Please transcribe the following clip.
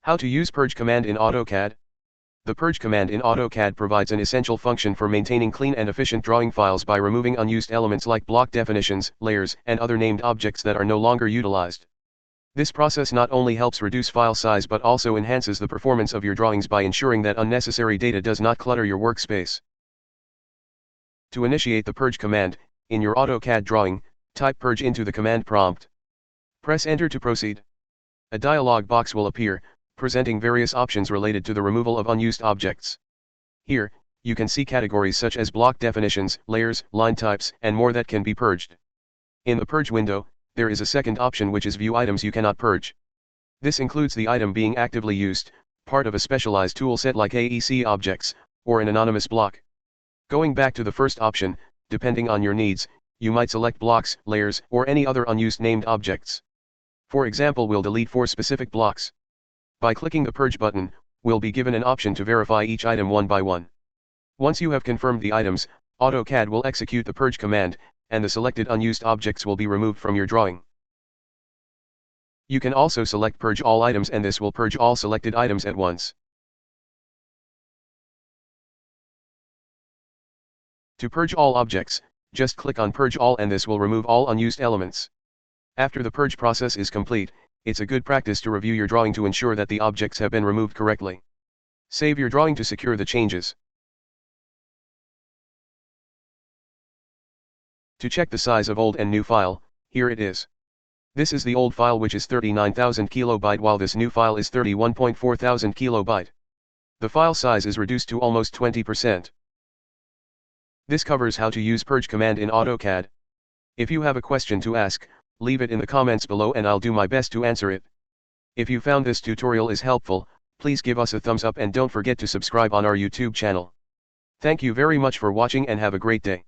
How to use Purge command in AutoCAD? The Purge command in AutoCAD provides an essential function for maintaining clean and efficient drawing files by removing unused elements like block definitions, layers, and other named objects that are no longer utilized. This process not only helps reduce file size but also enhances the performance of your drawings by ensuring that unnecessary data does not clutter your workspace. To initiate the Purge command, in your AutoCAD drawing, type Purge into the command prompt. Press Enter to proceed. A dialog box will appear, presenting various options related to the removal of unused objects. Here, you can see categories such as block definitions, layers, line types, and more that can be purged. In the Purge window, there is a second option which is View items you cannot purge. This includes the item being actively used, part of a specialized toolset like AEC objects, or an anonymous block. Going back to the first option, depending on your needs, you might select blocks, layers, or any other unused named objects. For example, we'll delete 4 specific blocks. By clicking the Purge button, we'll be given an option to verify each item one by one. Once you have confirmed the items, AutoCAD will execute the Purge command, and the selected unused objects will be removed from your drawing. You can also select Purge all items and this will purge all selected items at once. To purge all objects, just click on Purge All and this will remove all unused elements. After the purge process is complete, it's a good practice to review your drawing to ensure that the objects have been removed correctly. Save your drawing to secure the changes. To check the size of old and new file, here it is. This is the old file which is 39,000 kilobyte while this new file is 31.4 thousand kilobyte. The file size is reduced to almost 20%. This covers how to use Purge command in AutoCAD. If you have a question to ask, leave it in the comments below and I'll do my best to answer it. If you found this tutorial is helpful, please give us a thumbs up and don't forget to subscribe on our YouTube channel. Thank you very much for watching and have a great day.